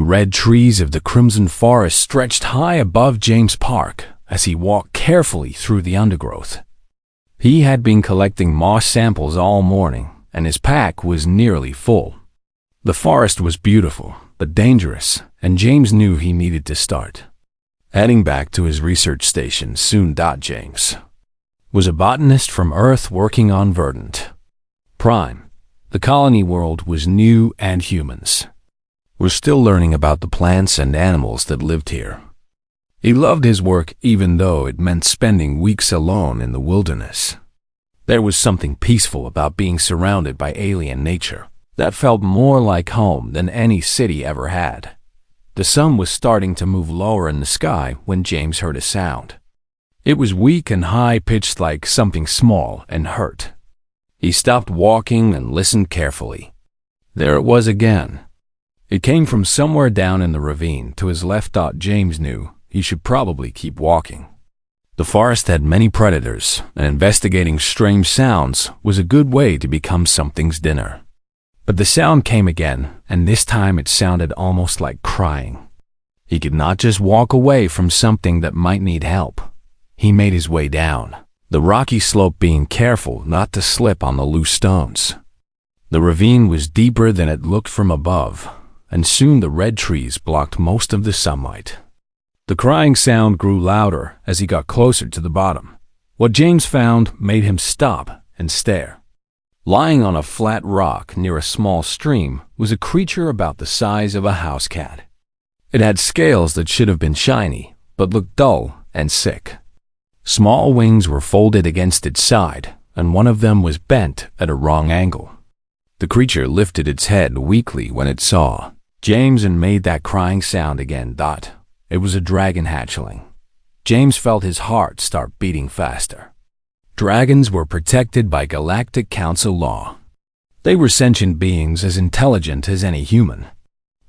red trees of the Crimson Forest stretched high above James Park as he walked carefully through the undergrowth. He had been collecting moss samples all morning, and his pack was nearly full. The forest was beautiful, but dangerous, and James knew he needed to start. Heading back to his research station soon. James was a botanist from Earth working on Verdant Prime. The colony world was new, and humans were still learning about the plants and animals that lived here. He loved his work even though it meant spending weeks alone in the wilderness. There was something peaceful about being surrounded by alien nature that felt more like home than any city ever had. The sun was starting to move lower in the sky when James heard a sound. It was weak and high-pitched, like something small and hurt. He stopped walking and listened carefully. There it was again. It came from somewhere down in the ravine to his left. James knew he should probably keep walking. The forest had many predators, and investigating strange sounds was a good way to become something's dinner. But the sound came again, and this time it sounded almost like crying. He could not just walk away from something that might need help. He made his way down the rocky slope, being careful not to slip on the loose stones. The ravine was deeper than it looked from above, and soon the red trees blocked most of the sunlight. The crying sound grew louder as he got closer to the bottom. What James found made him stop and stare. Lying on a flat rock near a small stream was a creature about the size of a house cat. It had scales that should have been shiny, but looked dull and sick. Small wings were folded against its side, and one of them was bent at a wrong angle. The creature lifted its head weakly when it saw James and made that crying sound again. It was a dragon hatchling. James felt his heart start beating faster. Dragons were protected by Galactic Council law. They were sentient beings as intelligent as any human.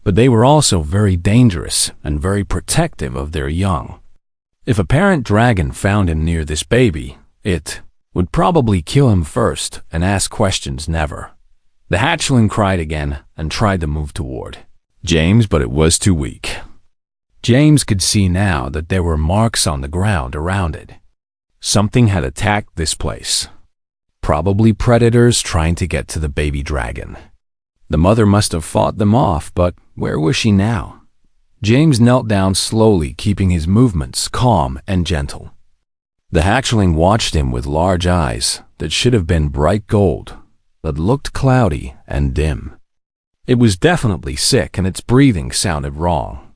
But they were also very dangerous and very protective of their young. If a parent dragon found him near this baby, it would probably kill him first and ask questions never. The hatchling cried again and tried to move toward James, but it was too weak. James could see now that there were marks on the ground around it. Something had attacked this place. Probably predators trying to get to the baby dragon. The mother must have fought them off, but where was she now? James knelt down slowly, keeping his movements calm and gentle. The hatchling watched him with large eyes that should have been bright gold, but looked cloudy and dim. It was definitely sick, and its breathing sounded wrong.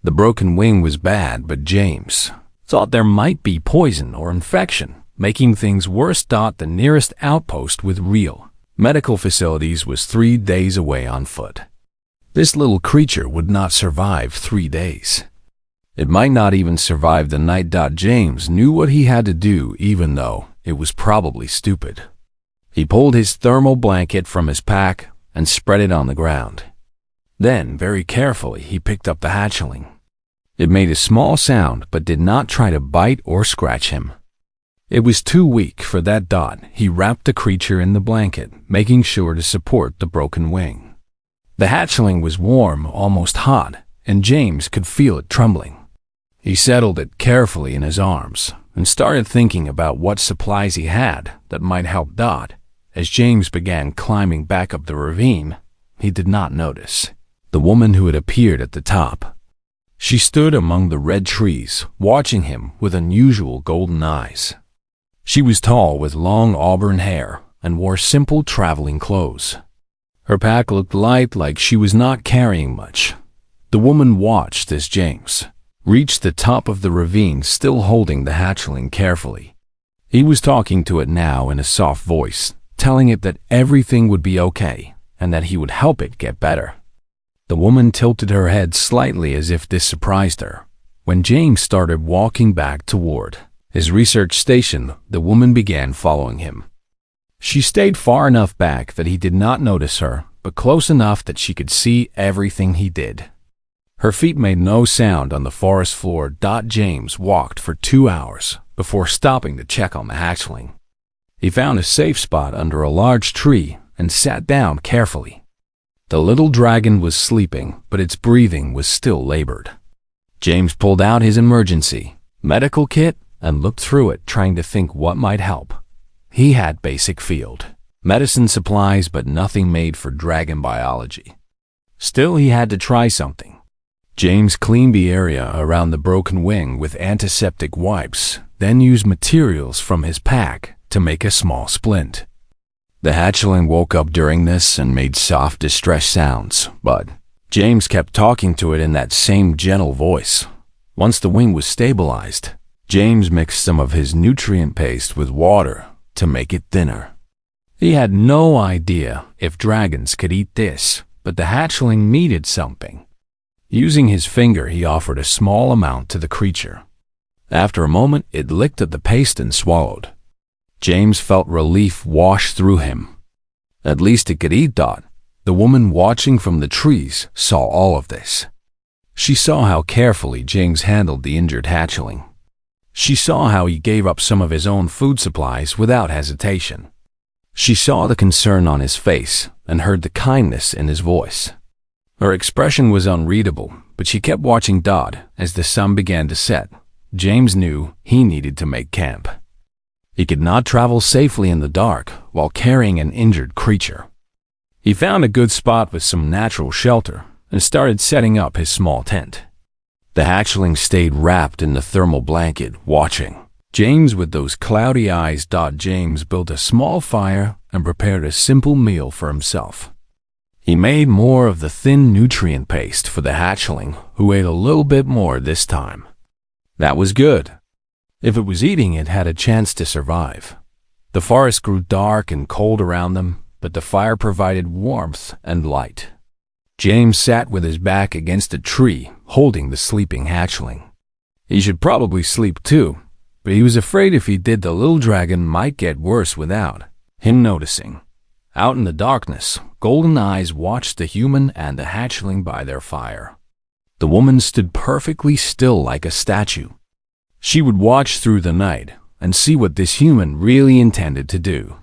The broken wing was bad, but James thought there might be poison or infection, making things worse. The nearest outpost with real medical facilities was 3 days away on foot. This little creature would not survive 3 days. It might not even survive the night. James knew what he had to do, even though it was probably stupid. He pulled his thermal blanket from his pack and spread it on the ground. Then, very carefully, he picked up the hatchling. It made a small sound, but did not try to bite or scratch him. It was too weak for that. He wrapped the creature in the blanket, making sure to support the broken wing. The hatchling was warm, almost hot, and James could feel it trembling. He settled it carefully in his arms and started thinking about what supplies he had that might help. As James began climbing back up the ravine, he did not notice the woman who had appeared at the top. She stood among the red trees, watching him with unusual golden eyes. She was tall with long auburn hair and wore simple traveling clothes. Her pack looked light, like she was not carrying much. The woman watched as James reached the top of the ravine, still holding the hatchling carefully. He was talking to it now in a soft voice, telling it that everything would be okay and that he would help it get better. The woman tilted her head slightly as if this surprised her. When James started walking back toward his research station, the woman began following him. She stayed far enough back that he did not notice her, but close enough that she could see everything he did. Her feet made no sound on the forest floor. James walked for 2 hours before stopping to check on the hatchling. He found a safe spot under a large tree and sat down carefully. The little dragon was sleeping, but its breathing was still labored. James pulled out his emergency medical kit and looked through it, trying to think what might help. He had basic field medicine supplies, but nothing made for dragon biology. Still, he had to try something. James cleaned the area around the broken wing with antiseptic wipes, then used materials from his pack to make a small splint. The hatchling woke up during this and made soft distress sounds, but James kept talking to it in that same gentle voice. Once the wing was stabilized, James mixed some of his nutrient paste with water to make it thinner. He had no idea if dragons could eat this, but the hatchling needed something. Using his finger, he offered a small amount to the creature. After a moment, it licked at the paste and swallowed. James felt relief wash through him. At least it could eat. The woman watching from the trees saw all of this. She saw how carefully James handled the injured hatchling. She saw how he gave up some of his own food supplies without hesitation. She saw the concern on his face and heard the kindness in his voice. Her expression was unreadable, but she kept watching Dodd as the sun began to set. James knew he needed to make camp. He could not travel safely in the dark while carrying an injured creature. He found a good spot with some natural shelter and started setting up his small tent. The hatchling stayed wrapped in the thermal blanket, watching James with those cloudy eyes. James built a small fire and prepared a simple meal for himself. He made more of the thin nutrient paste for the hatchling, who ate a little bit more this time. That was good. If it was eating, it had a chance to survive. The forest grew dark and cold around them, but the fire provided warmth and light. James sat with his back against a tree, holding the sleeping hatchling. He should probably sleep too, but he was afraid if he did, the little dragon might get worse without him noticing. Out in the darkness, golden eyes watched the human and the hatchling by their fire. The woman stood perfectly still like a statue. She would watch through the night and see what this human really intended to do.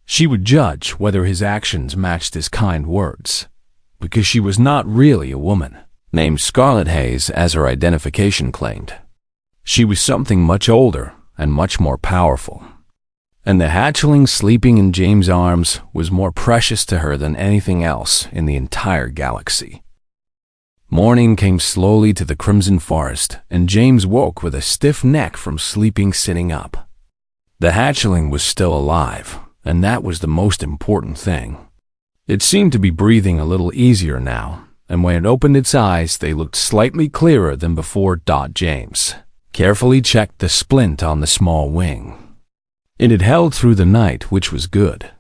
She would judge whether his actions matched his kind words, because she was not really a woman, named Scarlet Hayes as her identification claimed. She was something much older and much more powerful. And the hatchling sleeping in James' arms was more precious to her than anything else in the entire galaxy. Morning came slowly to the Crimson Forest, and James woke with a stiff neck from sleeping sitting up. The hatchling was still alive, and that was the most important thing. It seemed to be breathing a little easier now, and when it opened its eyes, they looked slightly clearer than before. James carefully checked the splint on the small wing. It had held through the night, which was good.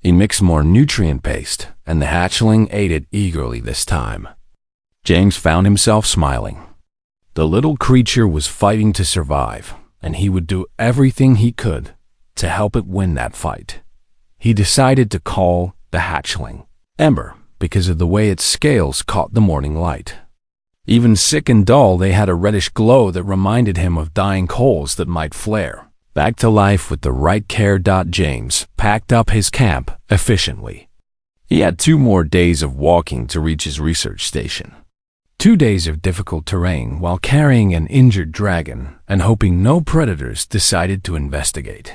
He mixed more nutrient paste, and the hatchling ate it eagerly this time. James found himself smiling. The little creature was fighting to survive, and he would do everything he could to help it win that fight. He decided to call the hatchling Ember because of the way its scales caught the morning light. Even sick and dull, they had a reddish glow that reminded him of dying coals that might flare back to life with the right care. James packed up his camp efficiently. He had 2 more days of walking to reach his research station. 2 days of difficult terrain while carrying an injured dragon and hoping no predators decided to investigate.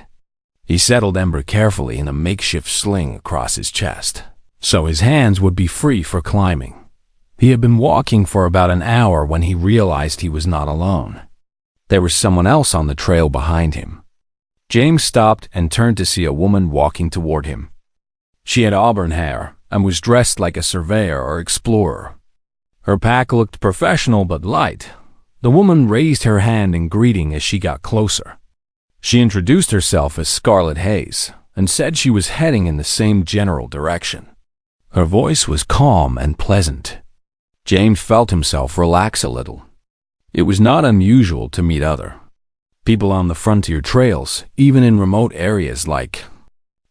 He settled Ember carefully in a makeshift sling across his chest, so his hands would be free for climbing. He had been walking for about an hour when he realized he was not alone. There was someone else on the trail behind him. James stopped and turned to see a woman walking toward him. She had auburn hair and was dressed like a surveyor or explorer. Her pack looked professional but light. The woman raised her hand in greeting as she got closer. She introduced herself as Scarlet Hayes and said she was heading in the same general direction. Her voice was calm and pleasant. James felt himself relax a little. It was not unusual to meet other people on the frontier trails, even in remote areas like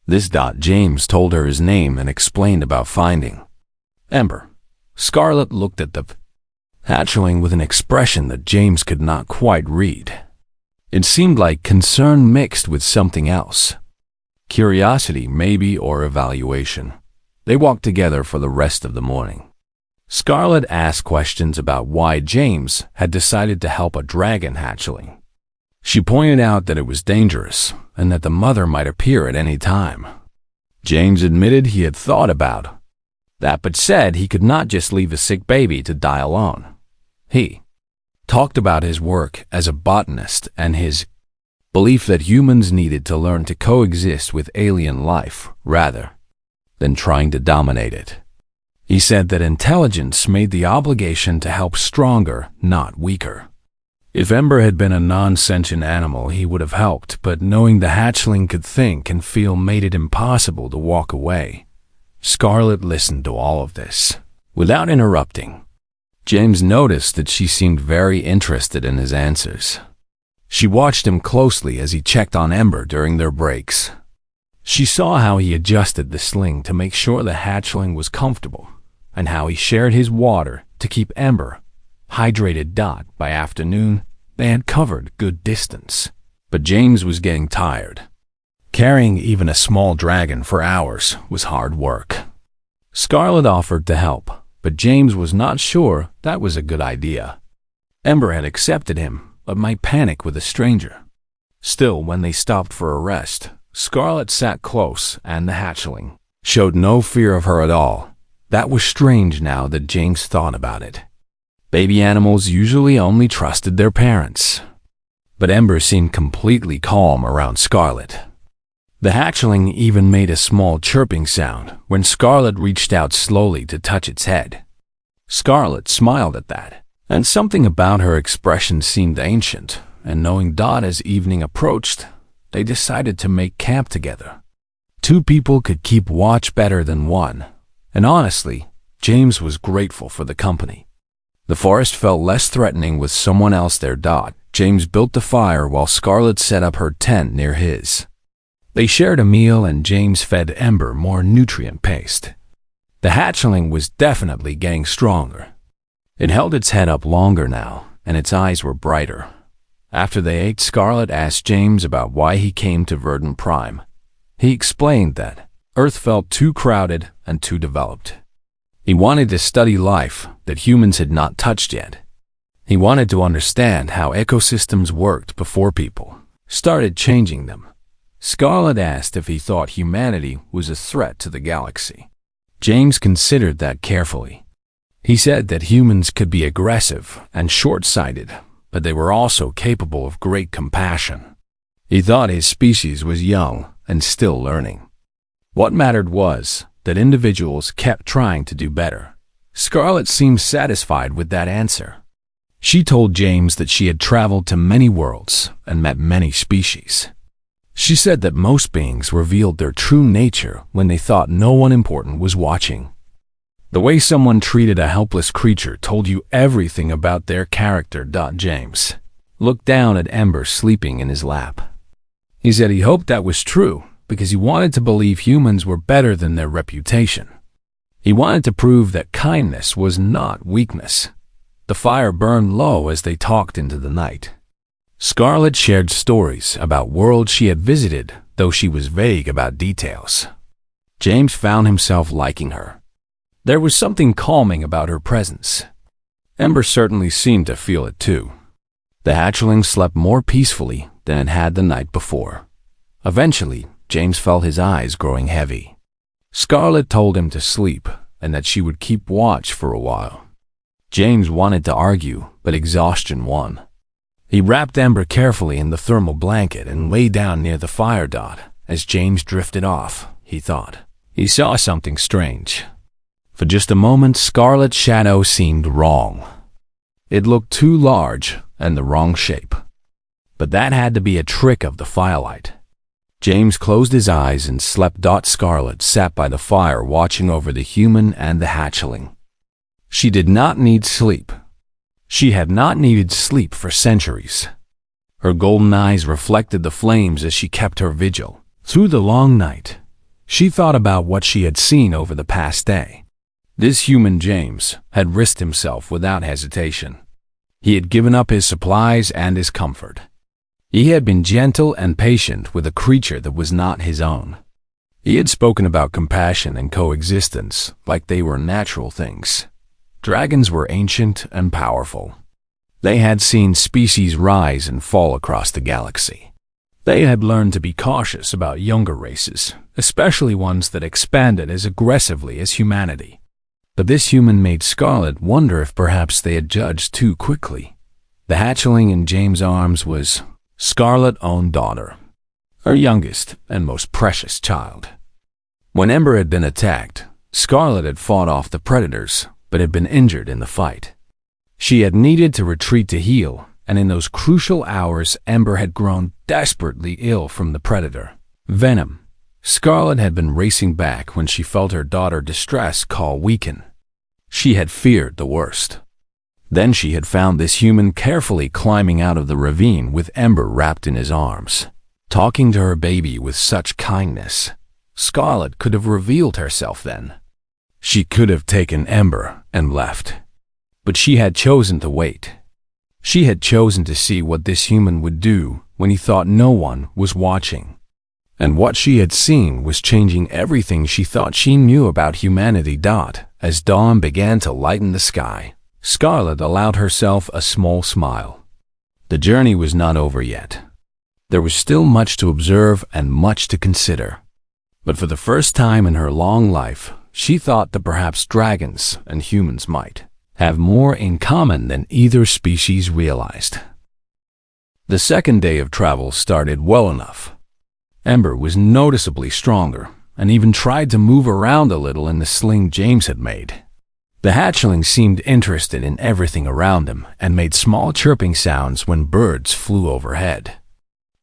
this. James told her his name and explained about finding Ember. Scarlet looked at the hatchling with an expression that James could not quite read. It seemed like concern mixed with something else. Curiosity, maybe, or evaluation. They walked together for the rest of the morning. Scarlet asked questions about why James had decided to help a dragon hatchling. She pointed out that it was dangerous and that the mother might appear at any time. James admitted he had thought about that, but said he could not just leave a sick baby to die alone. He talked about his work as a botanist and his belief that humans needed to learn to coexist with alien life rather than trying to dominate it. He said that intelligence made the obligation to help stronger, not weaker. If Ember had been a non-sentient animal, he would have helped, but knowing the hatchling could think and feel made it impossible to walk away. Scarlet listened to all of this without interrupting. James noticed that she seemed very interested in his answers. She watched him closely as he checked on Ember during their breaks. She saw how he adjusted the sling to make sure the hatchling was comfortable, and how he shared his water to keep Ember hydrated. By afternoon, they had covered good distance, but James was getting tired. Carrying even a small dragon for hours was hard work. Scarlet offered to help, but James was not sure that was a good idea. Ember had accepted him, but might panic with a stranger. Still, when they stopped for a rest, Scarlet sat close, and the hatchling showed no fear of her at all. That was strange now that James thought about it. Baby animals usually only trusted their parents. But Ember seemed completely calm around Scarlet. The hatchling even made a small chirping sound when Scarlet reached out slowly to touch its head. Scarlet smiled at that, and something about her expression seemed ancient, and knowing Dot as evening approached, they decided to make camp together. Two people could keep watch better than one, and honestly, James was grateful for the company. The forest felt less threatening with someone else there. James built the fire while Scarlet set up her tent near his. They shared a meal and James fed Ember more nutrient paste. The hatchling was definitely getting stronger. It held its head up longer now, and its eyes were brighter. After they ate, Scarlet asked James about why he came to Verdant Prime. He explained that Earth felt too crowded and too developed. He wanted to study life that humans had not touched yet. He wanted to understand how ecosystems worked before people started changing them. Scarlet asked if he thought humanity was a threat to the galaxy. James considered that carefully. He said that humans could be aggressive and short-sighted, but they were also capable of great compassion. He thought his species was young and still learning. What mattered was that individuals kept trying to do better. Scarlet seemed satisfied with that answer. She told James that she had traveled to many worlds and met many species. She said that most beings revealed their true nature when they thought no one important was watching. The way someone treated a helpless creature told you everything about their character. James looked down at Ember sleeping in his lap. He said he hoped that was true because he wanted to believe humans were better than their reputation. He wanted to prove that kindness was not weakness. The fire burned low as they talked into the night. Scarlet shared stories about worlds she had visited, though she was vague about details. James found himself liking her. There was something calming about her presence. Ember certainly seemed to feel it too. The hatchling slept more peacefully than it had the night before. Eventually, James felt his eyes growing heavy. Scarlet told him to sleep and that she would keep watch for a while. James wanted to argue, but exhaustion won. He wrapped Ember carefully in the thermal blanket and lay down near the fire. As James drifted off, he thought he saw something strange. For just a moment, Scarlet's shadow seemed wrong. It looked too large and the wrong shape. But that had to be a trick of the firelight. James closed his eyes and slept. Scarlet sat by the fire watching over the human and the hatchling. She did not need sleep. She had not needed sleep for centuries. Her golden eyes reflected the flames as she kept her vigil. Through the long night, she thought about what she had seen over the past day. This human James had risked himself without hesitation. He had given up his supplies and his comfort. He had been gentle and patient with a creature that was not his own. He had spoken about compassion and coexistence like they were natural things. Dragons were ancient and powerful. They had seen species rise and fall across the galaxy. They had learned to be cautious about younger races, especially ones that expanded as aggressively as humanity. But this human made Scarlet wonder if perhaps they had judged too quickly. The hatchling in James' arms was Scarlet's own daughter, her youngest and most precious child. When Ember had been attacked, Scarlet had fought off the predators, but had been injured in the fight. She had needed to retreat to heal, and in those crucial hours Ember had grown desperately ill from the predator, Venom. Scarlet had been racing back when she felt her daughter's distress call weaken. She had feared the worst. Then she had found this human carefully climbing out of the ravine with Ember wrapped in his arms, talking to her baby with such kindness. Scarlet could have revealed herself then. She could have taken Ember and left. But she had chosen to wait. She had chosen to see what this human would do when he thought no one was watching. And what she had seen was changing everything she thought she knew about humanity. As dawn began to lighten the sky, Scarlet allowed herself a small smile. The journey was not over yet. There was still much to observe and much to consider. But for the first time in her long life, she thought that perhaps dragons and humans might have more in common than either species realized. The second day of travel started well enough. Ember was noticeably stronger and even tried to move around a little in the sling James had made. The hatchling seemed interested in everything around him and made small chirping sounds when birds flew overhead.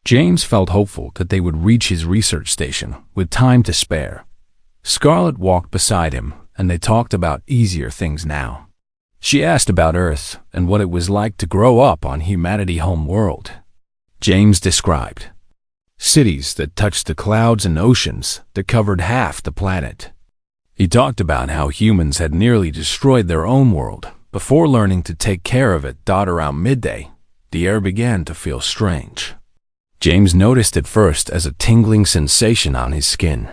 James felt hopeful that they would reach his research station with time to spare. Scarlet walked beside him, and they talked about easier things now. She asked about Earth and what it was like to grow up on humanity's home world. James described cities that touched the clouds and oceans that covered half the planet. He talked about how humans had nearly destroyed their own world before learning to take care of it. Around midday, the air began to feel strange. James noticed it first as a tingling sensation on his skin.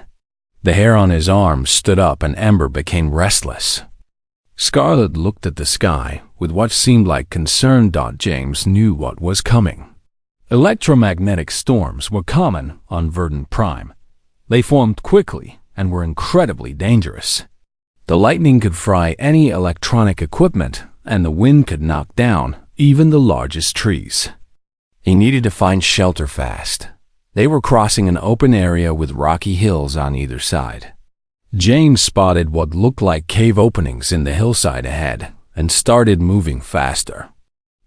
The hair on his arms stood up and Ember became restless. Scarlet looked at the sky with what seemed like concern. James knew what was coming. Electromagnetic storms were common on Verdant Prime. They formed quickly and were incredibly dangerous. The lightning could fry any electronic equipment, and the wind could knock down even the largest trees. He needed to find shelter fast. They were crossing an open area with rocky hills on either side. James spotted what looked like cave openings in the hillside ahead and started moving faster.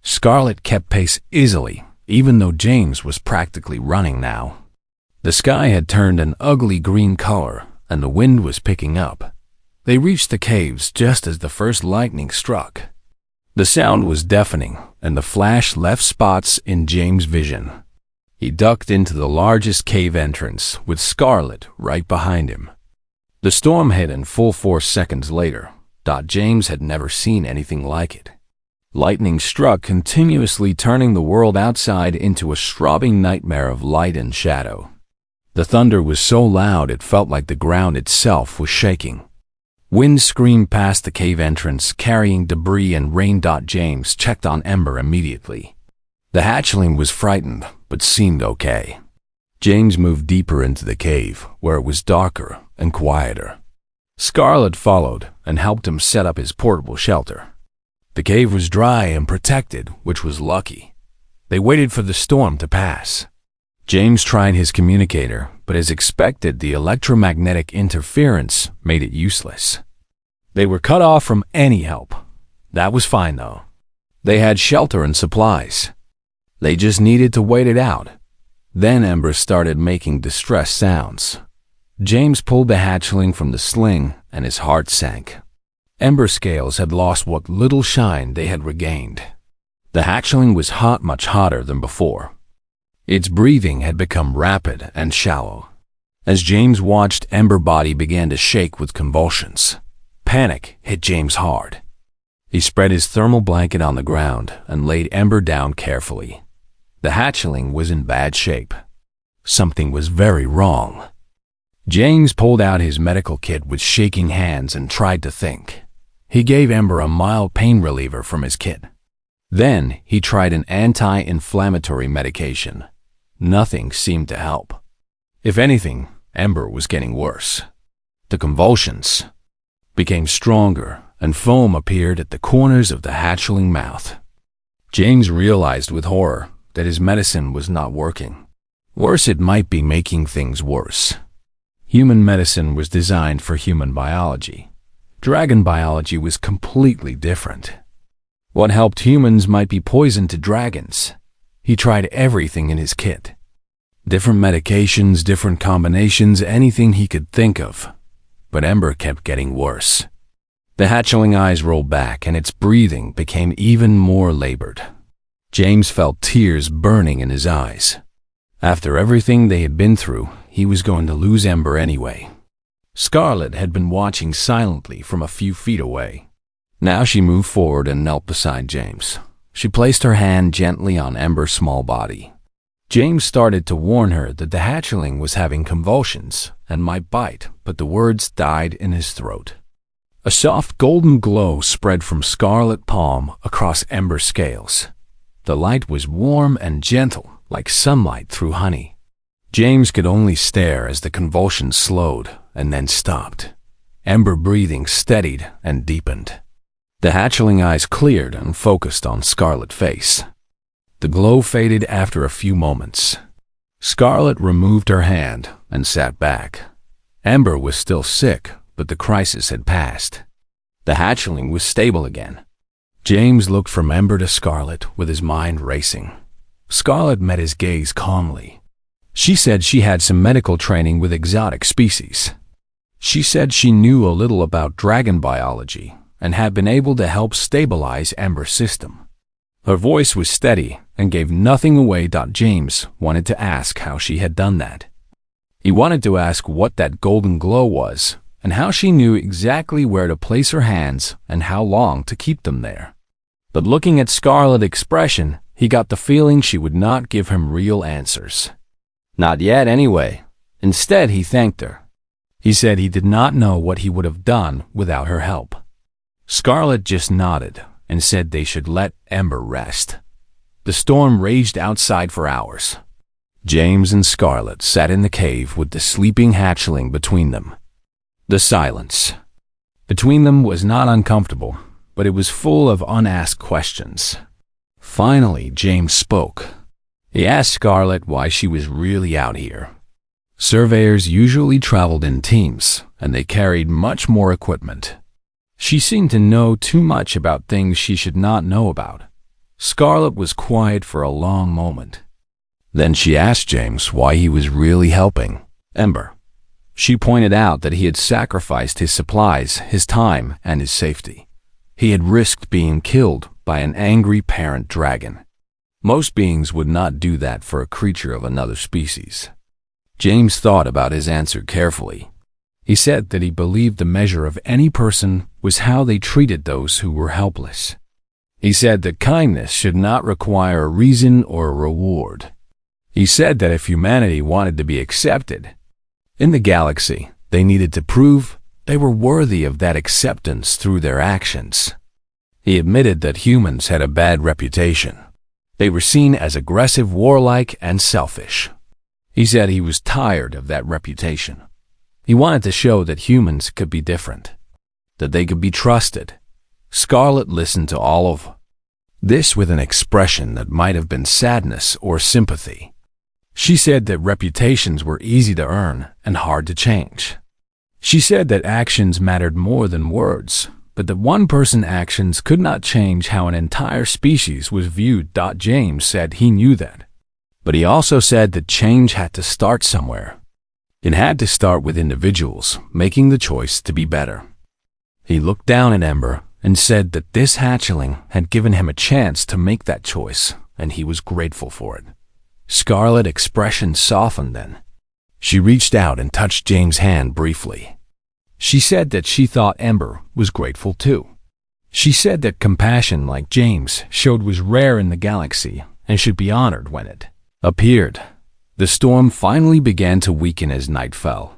Scarlet kept pace easily, even though James was practically running now. The sky had turned an ugly green color, and the wind was picking up. They reached the caves just as the first lightning struck. The sound was deafening, and the flash left spots in James' vision. He ducked into the largest cave entrance, with Scarlet right behind him. The storm hit in full force seconds later. James had never seen anything like it. Lightning struck continuously, turning the world outside into a throbbing nightmare of light and shadow. The thunder was so loud it felt like the ground itself was shaking. Wind screamed past the cave entrance, carrying debris and rain. James checked on Ember immediately. The hatchling was frightened, but seemed okay. James moved deeper into the cave, where it was darker and quieter. Scarlet followed and helped him set up his portable shelter. The cave was dry and protected, which was lucky. They waited for the storm to pass. James tried his communicator, but as expected, the electromagnetic interference made it useless. They were cut off from any help. That was fine, though. They had shelter and supplies. They just needed to wait it out. Then Ember started making distress sounds. James pulled the hatchling from the sling, and his heart sank. Ember's scales had lost what little shine they had regained. The hatchling was hot, much hotter than before. Its breathing had become rapid and shallow. As James watched, Ember's body began to shake with convulsions. Panic hit James hard. He spread his thermal blanket on the ground and laid Ember down carefully. The hatchling was in bad shape. Something was very wrong. James pulled out his medical kit with shaking hands and tried to think. He gave Ember a mild pain reliever from his kit. Then he tried an anti-inflammatory medication. Nothing seemed to help. If anything, Ember was getting worse. The convulsions became stronger and foam appeared at the corners of the hatchling mouth. James realized with horror that his medicine was not working. Worse, it might be making things worse. Human medicine was designed for human biology. Dragon biology was completely different. What helped humans might be poison to dragons. He tried everything in his kit. Different medications, different combinations, anything he could think of. But Ember kept getting worse. The hatchling eyes rolled back and its breathing became even more labored. James felt tears burning in his eyes. After everything they had been through, he was going to lose Ember anyway. Scarlet had been watching silently from a few feet away. Now she moved forward and knelt beside James. She placed her hand gently on Ember's small body. James started to warn her that the hatchling was having convulsions and might bite, but the words died in his throat. A soft golden glow spread from Scarlet palm across Ember's scales. The light was warm and gentle, like sunlight through honey. James could only stare as the convulsions slowed and then stopped. Ember breathing steadied and deepened. The hatchling eyes cleared and focused on Scarlet's face. The glow faded after a few moments. Scarlet removed her hand and sat back. Ember was still sick, but the crisis had passed. The hatchling was stable again. James looked from Ember to Scarlet with his mind racing. Scarlet met his gaze calmly. She said she had some medical training with exotic species. She said she knew a little about dragon biology and had been able to help stabilize Ember's system. Her voice was steady and gave nothing away. James wanted to ask how she had done that. He wanted to ask what that golden glow was and how she knew exactly where to place her hands and how long to keep them there. But looking at Scarlet's expression, he got the feeling she would not give him real answers. Not yet, anyway. Instead, he thanked her. He said he did not know what he would have done without her help. Scarlet just nodded and said they should let Ember rest. The storm raged outside for hours. James and Scarlet sat in the cave with the sleeping hatchling between them. The silence between them was not uncomfortable, but it was full of unasked questions. Finally, James spoke. He asked Scarlet why she was really out here. Surveyors usually traveled in teams, and they carried much more equipment. She seemed to know too much about things she should not know about. Scarlet was quiet for a long moment. Then she asked James why he was really helping Ember. She pointed out that he had sacrificed his supplies, his time, and his safety. He had risked being killed by an angry parent dragon. Most beings would not do that for a creature of another species. James thought about his answer carefully. He said that he believed the measure of any person was how they treated those who were helpless. He said that kindness should not require a reason or a reward. He said that if humanity wanted to be accepted in the galaxy, they needed to prove they were worthy of that acceptance through their actions. He admitted that humans had a bad reputation. They were seen as aggressive, warlike, and selfish. He said he was tired of that reputation. He wanted to show that humans could be different, that they could be trusted. Scarlet listened to all of this with an expression that might have been sadness or sympathy. She said that reputations were easy to earn and hard to change. She said that actions mattered more than words, but that one person's actions could not change how an entire species was viewed. James said he knew that. But he also said that change had to start somewhere. It had to start with individuals making the choice to be better. He looked down at Ember and said that this hatchling had given him a chance to make that choice, and he was grateful for it. Scarlet's expression softened then. She reached out and touched James' hand briefly. She said that she thought Ember was grateful too. She said that compassion like James showed was rare in the galaxy and should be honored when it appeared. The storm finally began to weaken as night fell.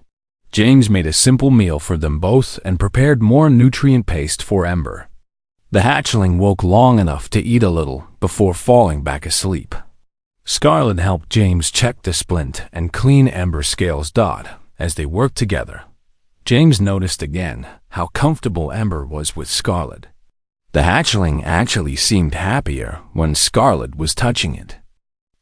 James made a simple meal for them both and prepared more nutrient paste for Ember. The hatchling woke long enough to eat a little before falling back asleep. Scarlet helped James check the splint and clean Ember's scales. As they worked together, James noticed again how comfortable Ember was with Scarlet. The hatchling actually seemed happier when Scarlet was touching it.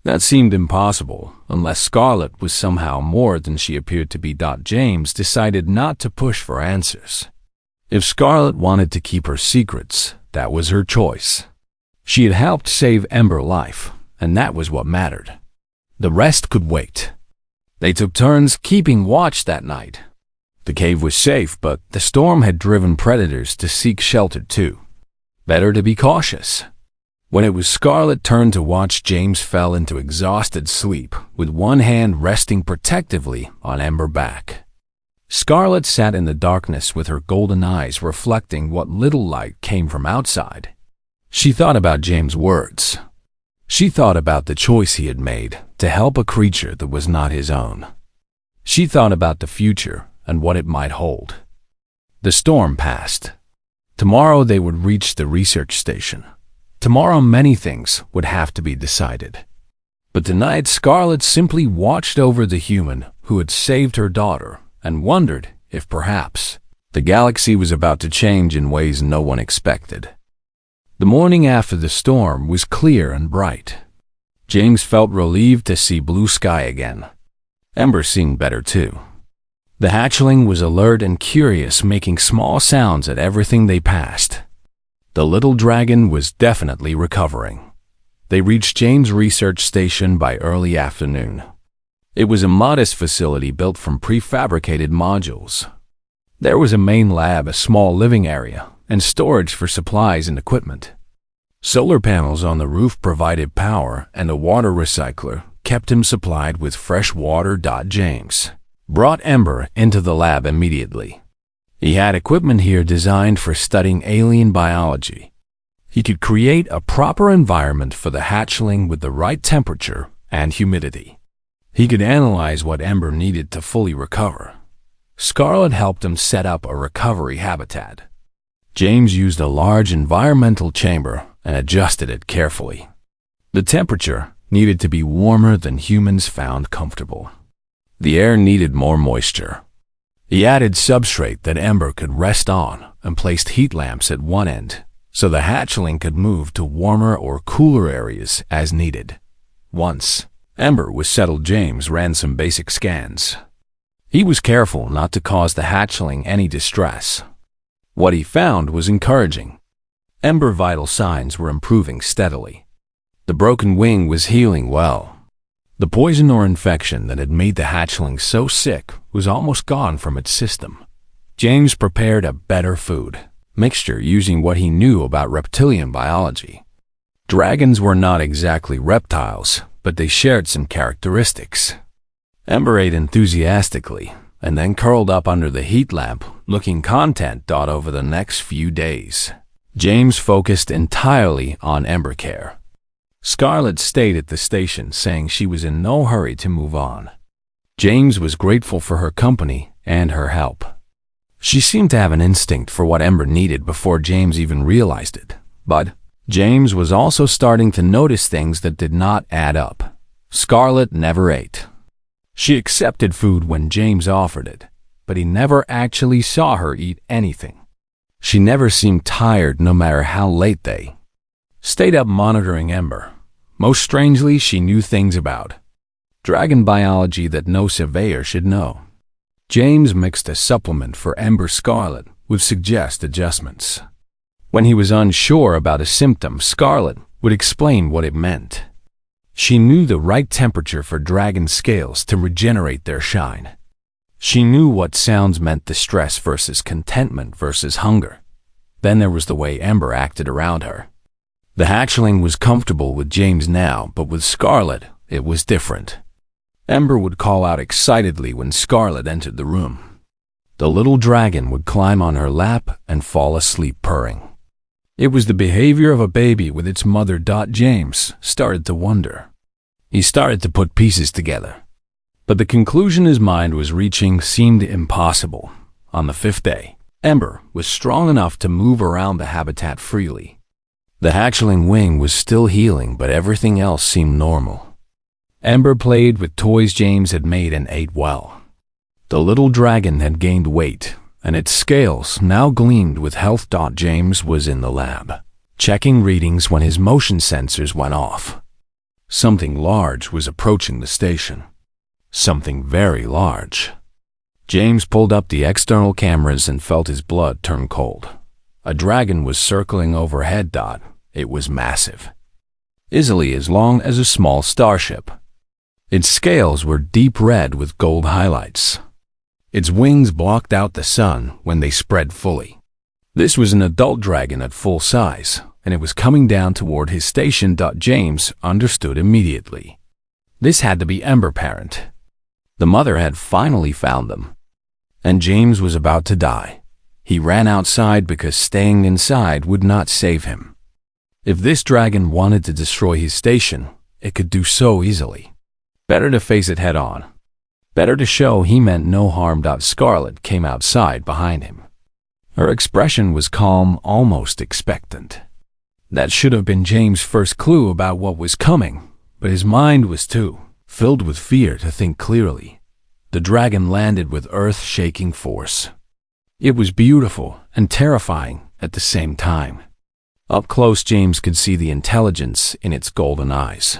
That seemed impossible, unless Scarlet was somehow more than she appeared to be. James decided not to push for answers. If Scarlet wanted to keep her secrets, that was her choice. She had helped save Ember's life, and that was what mattered. The rest could wait. They took turns keeping watch that night. The cave was safe, but the storm had driven predators to seek shelter too. Better to be cautious. When it was Scarlet's turn to watch, James fell into exhausted sleep, with one hand resting protectively on Ember's back. Scarlet sat in the darkness with her golden eyes reflecting what little light came from outside. She thought about James' words. She thought about the choice he had made to help a creature that was not his own. She thought about the future and what it might hold. The storm passed. Tomorrow they would reach the research station. Tomorrow many things would have to be decided. But tonight Scarlet simply watched over the human who had saved her daughter and wondered if perhaps the galaxy was about to change in ways no one expected. The morning after the storm was clear and bright. James felt relieved to see blue sky again. Ember seemed better too. The hatchling was alert and curious, making small sounds at everything they passed. The little dragon was definitely recovering. They reached James' research station by early afternoon. It was a modest facility built from prefabricated modules. There was a main lab, a small living area, and storage for supplies and equipment. Solar panels on the roof provided power, and a water recycler kept him supplied with fresh water. James brought Ember into the lab immediately. He had equipment here designed for studying alien biology. He could create a proper environment for the hatchling with the right temperature and humidity. He could analyze what Ember needed to fully recover. Scarlet helped him set up a recovery habitat. James used a large environmental chamber and adjusted it carefully. The temperature needed to be warmer than humans found comfortable. The air needed more moisture. He added substrate that Ember could rest on and placed heat lamps at one end so the hatchling could move to warmer or cooler areas as needed. Once Ember was settled, James ran some basic scans. He was careful not to cause the hatchling any distress. What he found was encouraging. Ember's vital signs were improving steadily. The broken wing was healing well. The poison or infection that had made the hatchling so sick was almost gone from its system. James prepared a better food mixture using what he knew about reptilian biology. Dragons were not exactly reptiles, but they shared some characteristics. Ember ate enthusiastically and then curled up under the heat lamp, looking content. Over the next few days, James focused entirely on Ember care. Scarlet stayed at the station, saying she was in no hurry to move on. James was grateful for her company and her help. She seemed to have an instinct for what Ember needed before James even realized it. But James was also starting to notice things that did not add up. Scarlet never ate. She accepted food when James offered it, but he never actually saw her eat anything. She never seemed tired no matter how late they stayed up monitoring Ember. Most strangely, she knew things about dragon biology that no surveyor should know. James mixed a supplement for Ember. Scarlet would suggest adjustments. When he was unsure about a symptom, Scarlet would explain what it meant. She knew the right temperature for dragon scales to regenerate their shine. She knew what sounds meant distress versus contentment versus hunger. Then there was the way Ember acted around her. The hatchling was comfortable with James now, but with Scarlet, it was different. Ember would call out excitedly when Scarlet entered the room. The little dragon would climb on her lap and fall asleep purring. It was the behavior of a baby with its mother. James started to wonder. He started to put pieces together. But the conclusion his mind was reaching seemed impossible. On the fifth day, Ember was strong enough to move around the habitat freely. The hatchling wing was still healing, but everything else seemed normal. Ember played with toys James had made and ate well. The little dragon had gained weight, and its scales now gleamed with health. James was in the lab, checking readings when his motion sensors went off. Something large was approaching the station. Something very large. James pulled up the external cameras and felt his blood turn cold. A dragon was circling overhead. It was massive, easily as long as a small starship. Its scales were deep red with gold highlights. Its wings blocked out the sun when they spread fully. This was an adult dragon at full size, and it was coming down toward his station. James understood immediately. This had to be Ember Parent. The mother had finally found them. And James was about to die. He ran outside because staying inside would not save him. If this dragon wanted to destroy his station, it could do so easily. Better to face it head on. Better to show he meant no harm. Scarlet came outside behind him. Her expression was calm, almost expectant. That should have been James' first clue about what was coming, but his mind was too filled with fear to think clearly. The dragon landed with earth-shaking force. It was beautiful and terrifying at the same time. Up close, James could see the intelligence in its golden eyes.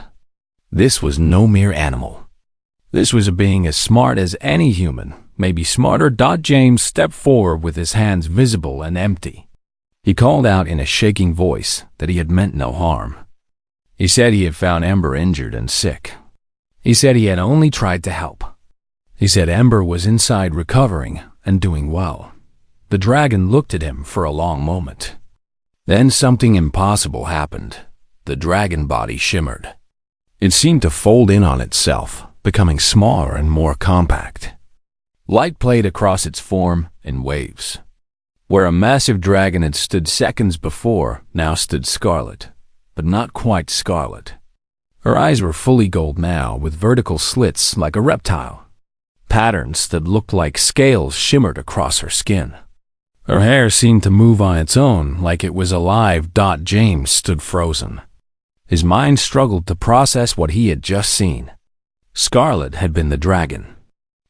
This was no mere animal. This was a being as smart as any human, maybe smarter. James stepped forward with his hands visible and empty. He called out in a shaking voice that he had meant no harm. He said he had found Ember injured and sick. He said he had only tried to help. He said Ember was inside recovering and doing well. The dragon looked at him for a long moment. Then something impossible happened. The dragon body shimmered. It seemed to fold in on itself, becoming smaller and more compact. Light played across its form in waves. Where a massive dragon had stood seconds before, now stood Scarlet, but not quite Scarlet. Her eyes were fully gold now, with vertical slits like a reptile. Patterns that looked like scales shimmered across her skin. Her hair seemed to move on its own, like it was alive. James stood frozen. His mind struggled to process what he had just seen. Scarlet had been the dragon.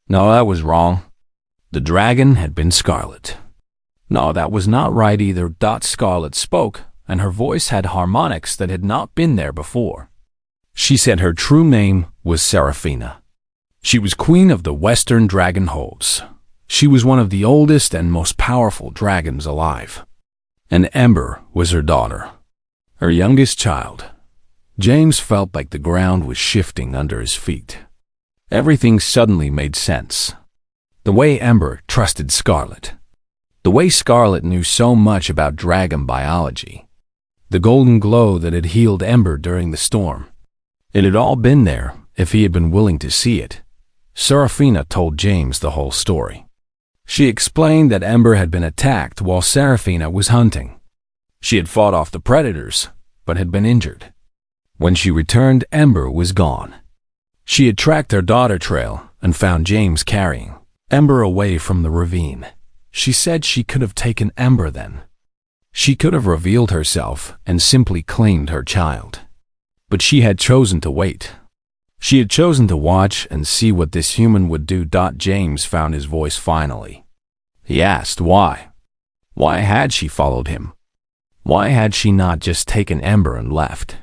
No, that was wrong. The dragon had been Scarlet. No, that was not right either. Scarlet spoke, and her voice had harmonics that had not been there before. She said her true name was Seraphina. She was queen of the Western Dragon Holds. She was one of the oldest and most powerful dragons alive. And Ember was her daughter, her youngest child. James felt like the ground was shifting under his feet. Everything suddenly made sense. The way Ember trusted Scarlet. The way Scarlet knew so much about dragon biology. The golden glow that had healed Ember during the storm. It had all been there if he had been willing to see it. Seraphina told James the whole story. She explained that Ember had been attacked while Seraphina was hunting. She had fought off the predators, but had been injured. When she returned, Ember was gone. She had tracked her daughter trail and found James carrying Ember away from the ravine. She said she could have taken Ember then. She could have revealed herself and simply claimed her child. But she had chosen to wait. She had chosen to watch and see what this human would do. James found his voice finally. He asked why. Why had she followed him? Why had she not just taken Ember and left?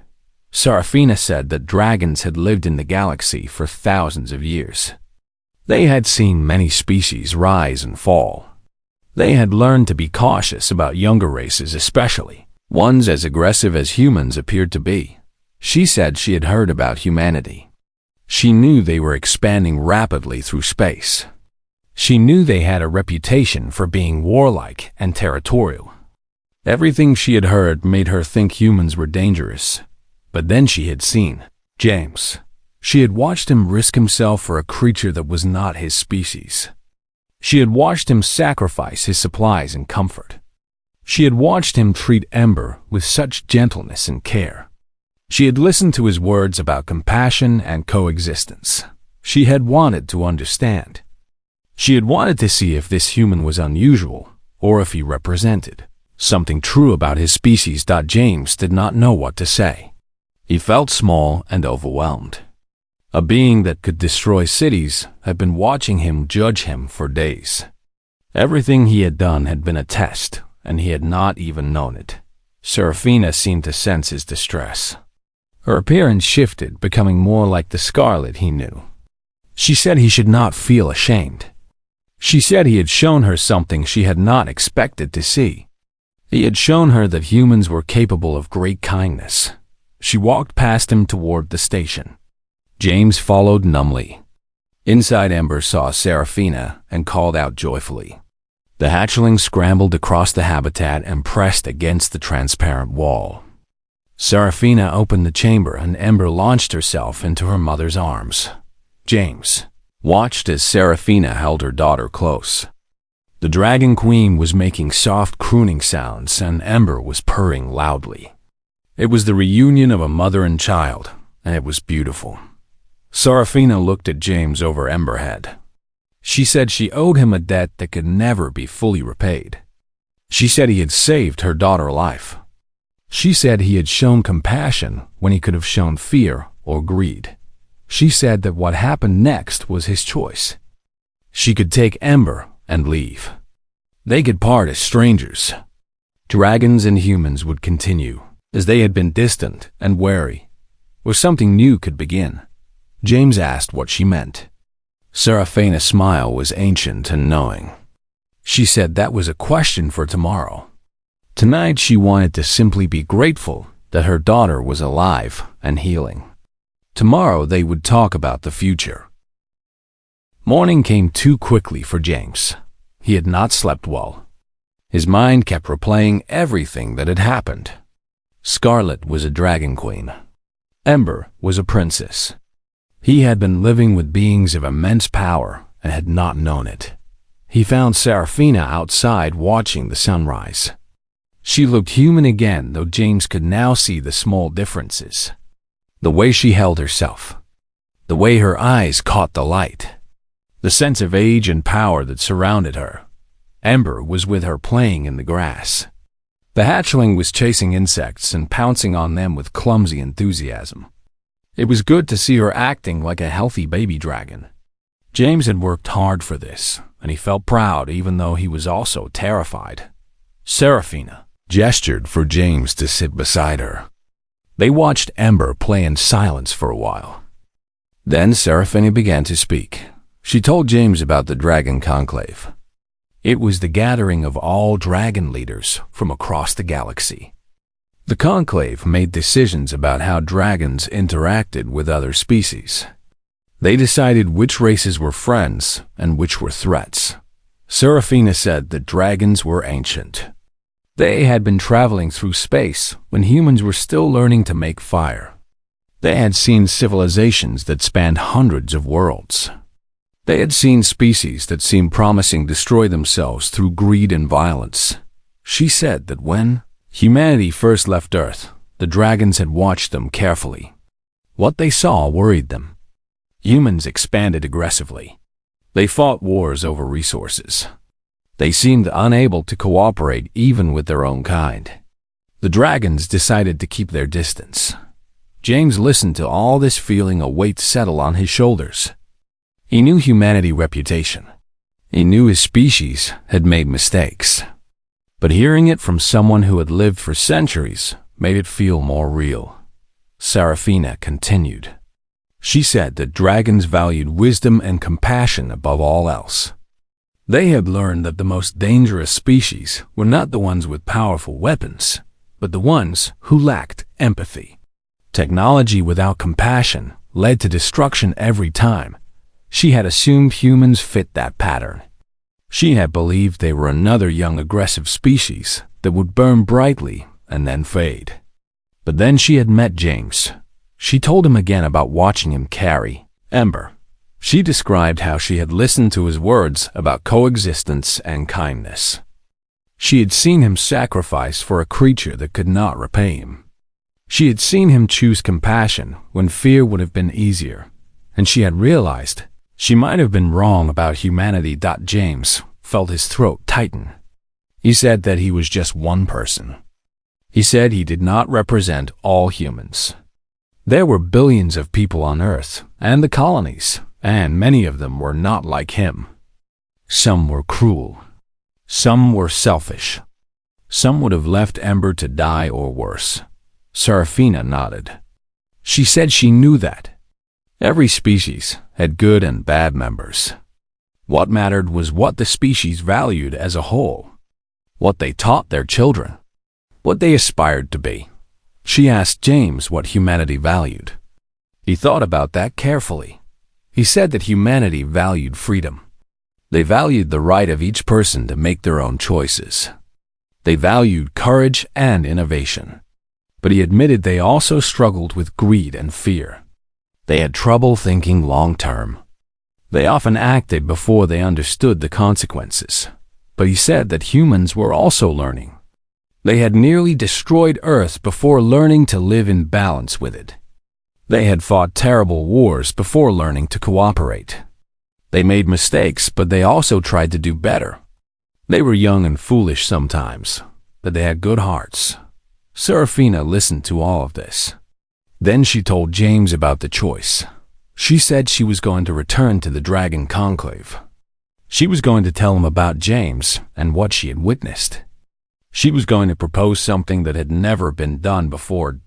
Seraphina said that dragons had lived in the galaxy for thousands of years. They had seen many species rise and fall. They had learned to be cautious about younger races, especially ones as aggressive as humans appeared to be. She said she had heard about humanity. She knew they were expanding rapidly through space. She knew they had a reputation for being warlike and territorial. Everything she had heard made her think humans were dangerous. But then she had seen James. She had watched him risk himself for a creature that was not his species. She had watched him sacrifice his supplies and comfort. She had watched him treat Ember with such gentleness and care. She had listened to his words about compassion and coexistence. She had wanted to understand. She had wanted to see if this human was unusual, or if he represented something true about his species. James did not know what to say. He felt small and overwhelmed. A being that could destroy cities had been watching him judge him for days. Everything he had done had been a test, and he had not even known it. Serafina seemed to sense his distress. Her appearance shifted, becoming more like the Scarlet he knew. She said he should not feel ashamed. She said he had shown her something she had not expected to see. He had shown her that humans were capable of great kindness. She walked past him toward the station. James followed numbly. Inside, Ember saw Serafina and called out joyfully. The hatchling scrambled across the habitat and pressed against the transparent wall. Serafina opened the chamber and Ember launched herself into her mother's arms. James watched as Serafina held her daughter close. The Dragon Queen was making soft crooning sounds and Ember was purring loudly. It was the reunion of a mother and child, and it was beautiful. Serafina looked at James over Ember's head. She said she owed him a debt that could never be fully repaid. She said he had saved her daughter's life. She said he had shown compassion when he could have shown fear or greed. She said that what happened next was his choice. She could take Ember and leave. They could part as strangers. Dragons and humans would continue, as they had been distant and wary, where something new could begin. James asked what she meant. Serafina's smile was ancient and knowing. She said that was a question for tomorrow. Tonight she wanted to simply be grateful that her daughter was alive and healing. Tomorrow they would talk about the future. Morning came too quickly for James. He had not slept well. His mind kept replaying everything that had happened. Scarlet was a dragon queen. Ember was a princess. He had been living with beings of immense power and had not known it. He found Serafina outside watching the sunrise. She looked human again, though James could now see the small differences. The way she held herself. The way her eyes caught the light. The sense of age and power that surrounded her. Ember was with her playing in the grass. The hatchling was chasing insects and pouncing on them with clumsy enthusiasm. It was good to see her acting like a healthy baby dragon. James had worked hard for this, and he felt proud even though he was also terrified. Serafina gestured for James to sit beside her. They watched Ember play in silence for a while. Then Serafina began to speak. She told James about the Dragon Conclave. It was the gathering of all dragon leaders from across the galaxy. The Conclave made decisions about how dragons interacted with other species. They decided which races were friends and which were threats. Serafina said that dragons were ancient. They had been traveling through space when humans were still learning to make fire. They had seen civilizations that spanned hundreds of worlds. They had seen species that seemed promising destroy themselves through greed and violence. She said that when humanity first left Earth, the dragons had watched them carefully. What they saw worried them. Humans expanded aggressively. They fought wars over resources. They seemed unable to cooperate even with their own kind. The dragons decided to keep their distance. James listened to all this, feeling a weight settle on his shoulders. He knew humanity's reputation. He knew his species had made mistakes. But hearing it from someone who had lived for centuries made it feel more real. Serafina continued. She said that dragons valued wisdom and compassion above all else. They had learned that the most dangerous species were not the ones with powerful weapons, but the ones who lacked empathy. Technology without compassion led to destruction every time. She had assumed humans fit that pattern. She had believed they were another young aggressive species that would burn brightly and then fade. But then she had met James. She told him again about watching him carry Ember. She described how she had listened to his words about coexistence and kindness. She had seen him sacrifice for a creature that could not repay him. She had seen him choose compassion when fear would have been easier, and she had realized she might have been wrong about humanity. James felt his throat tighten. He said that he was just one person. He said he did not represent all humans. There were billions of people on Earth and the colonies, and many of them were not like him. Some were cruel. Some were selfish. Some would have left Ember to die or worse. Serafina nodded. She said she knew that. Every species had good and bad members. What mattered was what the species valued as a whole, what they taught their children, what they aspired to be. She asked James what humanity valued. He thought about that carefully. He said that humanity valued freedom. They valued the right of each person to make their own choices. They valued courage and innovation. But he admitted they also struggled with greed and fear. They had trouble thinking long-term. They often acted before they understood the consequences. But he said that humans were also learning. They had nearly destroyed Earth before learning to live in balance with it. They had fought terrible wars before learning to cooperate. They made mistakes, but they also tried to do better. They were young and foolish sometimes, but they had good hearts. Serafina listened to all of this. Then she told James about the choice. She said she was going to return to the Dragon Conclave. She was going to tell him about James and what she had witnessed. She was going to propose something that had never been done before.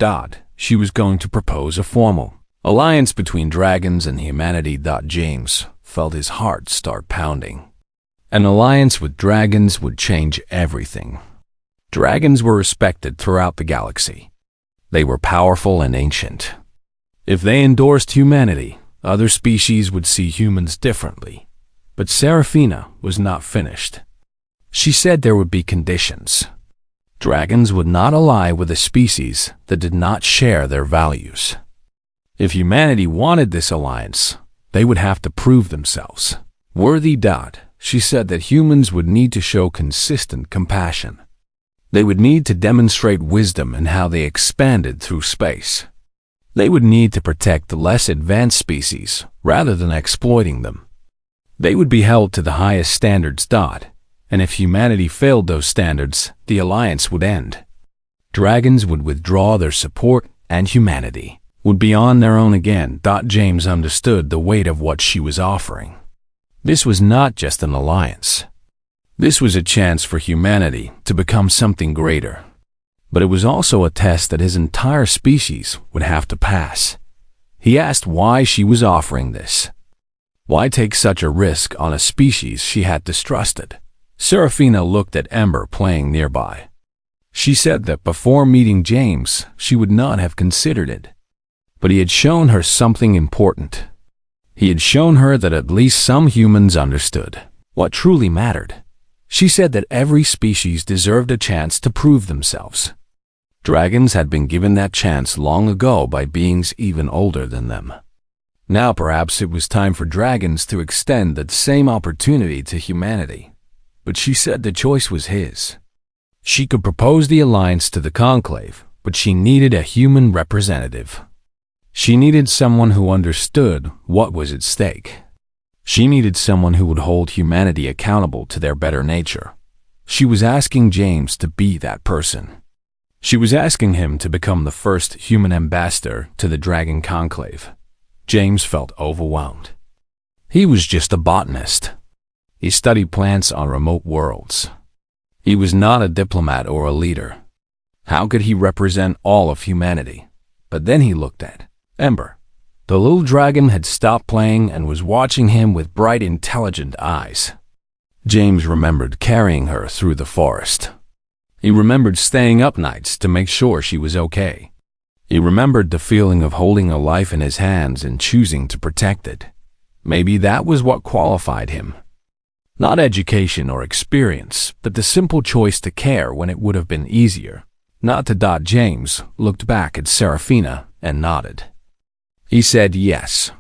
She was going to propose a formal alliance between dragons and humanity. James felt his heart start pounding. An alliance with dragons would change everything. Dragons were respected throughout the galaxy. They were powerful and ancient. If they endorsed humanity, other species would see humans differently. But Serafina was not finished. She said there would be conditions. Dragons would not ally with a species that did not share their values. If humanity wanted this alliance, they would have to prove themselves worthy. She said that humans would need to show consistent compassion. They would need to demonstrate wisdom in how they expanded through space. They would need to protect the less advanced species rather than exploiting them. They would be held to the highest standards. And if humanity failed those standards, the alliance would end. Dragons would withdraw their support, and humanity would be on their own again. James understood the weight of what she was offering. This was not just an alliance. This was a chance for humanity to become something greater. But it was also a test that his entire species would have to pass. He asked why she was offering this. Why take such a risk on a species she had distrusted? Serafina looked at Ember playing nearby. She said that before meeting James, she would not have considered it. But he had shown her something important. He had shown her that at least some humans understood what truly mattered. She said that every species deserved a chance to prove themselves. Dragons had been given that chance long ago by beings even older than them. Now perhaps it was time for dragons to extend that same opportunity to humanity. But she said the choice was his. She could propose the alliance to the Conclave, but she needed a human representative. She needed someone who understood what was at stake. She needed someone who would hold humanity accountable to their better nature. She was asking James to be that person. She was asking him to become the first human ambassador to the Dragon Conclave. James felt overwhelmed. He was just a botanist. He studied plants on remote worlds. He was not a diplomat or a leader. How could he represent all of humanity? But then he looked at Ember. The little dragon had stopped playing and was watching him with bright, intelligent eyes. James remembered carrying her through the forest. He remembered staying up nights to make sure she was okay. He remembered the feeling of holding a life in his hands and choosing to protect it. Maybe that was what qualified him. Not education or experience, but the simple choice to care when it would have been easier not to. James looked back at Serafina and nodded. He said yes.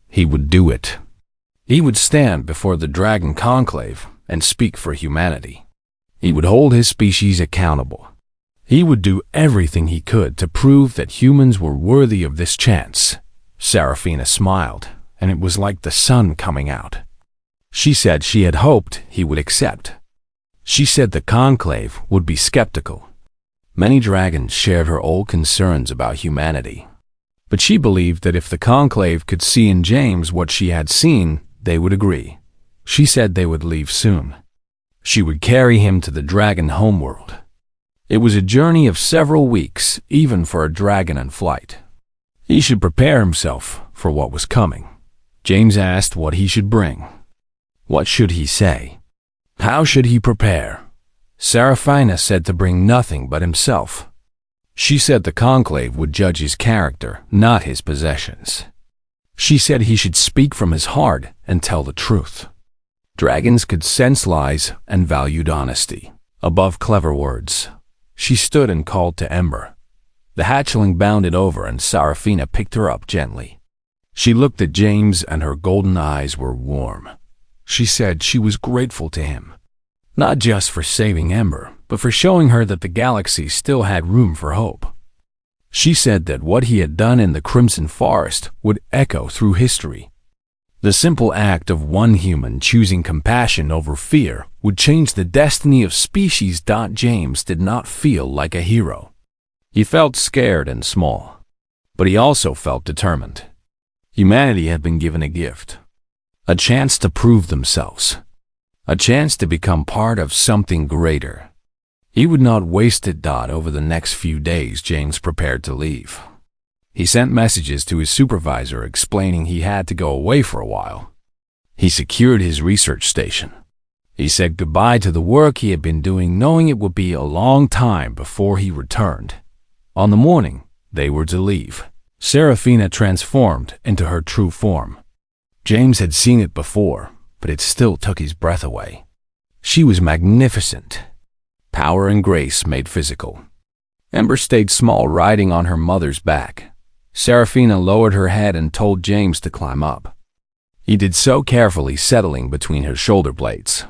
He would do it. He would stand before the Dragon Conclave and speak for humanity. He would hold his species accountable. He would do everything he could to prove that humans were worthy of this chance. Serafina smiled, and it was like the sun coming out. She said she had hoped he would accept. She said the conclave would be skeptical. Many dragons shared her old concerns about humanity, but she believed that if the conclave could see in James what she had seen, they would agree. She said they would leave soon. She would carry him to the dragon homeworld. It was a journey of several weeks, even for a dragon in flight. He should prepare himself for what was coming. James asked what he should bring. What should he say? How should he prepare? Seraphina said to bring nothing but himself. She said the conclave would judge his character, not his possessions. She said he should speak from his heart and tell the truth. Dragons could sense lies and valued honesty above clever words. She stood and called to Ember. The hatchling bounded over and Seraphina picked her up gently. She looked at James and her golden eyes were warm. She said she was grateful to him, not just for saving Ember, but for showing her that the galaxy still had room for hope. She said that what he had done in the Crimson Forest would echo through history. The simple act of one human choosing compassion over fear would change the destiny of species. James did not feel like a hero. He felt scared and small, but he also felt determined. Humanity had been given a gift, a chance to prove themselves, a chance to become part of something greater. He would not waste it. Over the next few days, James prepared to leave. He sent messages to his supervisor explaining he had to go away for a while. He secured his research station. He said goodbye to the work he had been doing, knowing it would be a long time before he returned. On the morning they were to leave, Seraphina transformed into her true form. James had seen it before, but it still took his breath away. She was magnificent. Power and grace made physical. Ember stayed small, riding on her mother's back. Seraphina lowered her head and told James to climb up. He did so carefully, settling between her shoulder blades.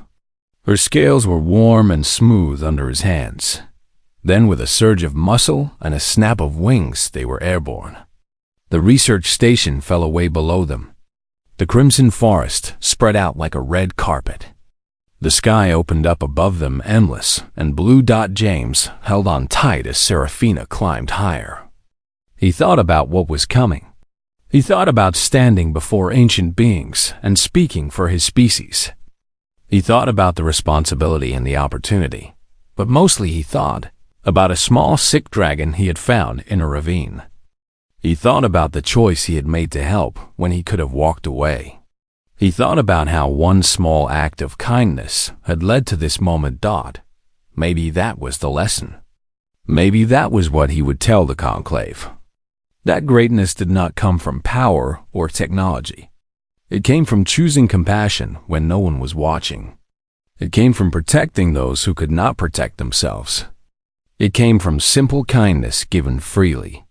Her scales were warm and smooth under his hands. Then, with a surge of muscle and a snap of wings, they were airborne. The research station fell away below them. The crimson forest spread out like a red carpet. The sky opened up above them, endless and blue. James held on tight as Seraphina climbed higher. He thought about what was coming. He thought about standing before ancient beings and speaking for his species. He thought about the responsibility and the opportunity, but mostly he thought about a small sick dragon he had found in a ravine. He thought about the choice he had made to help when he could have walked away. He thought about how one small act of kindness had led to this moment. Maybe that was the lesson. Maybe that was what he would tell the conclave. That greatness did not come from power or technology. It came from choosing compassion when no one was watching. It came from protecting those who could not protect themselves. It came from simple kindness given freely.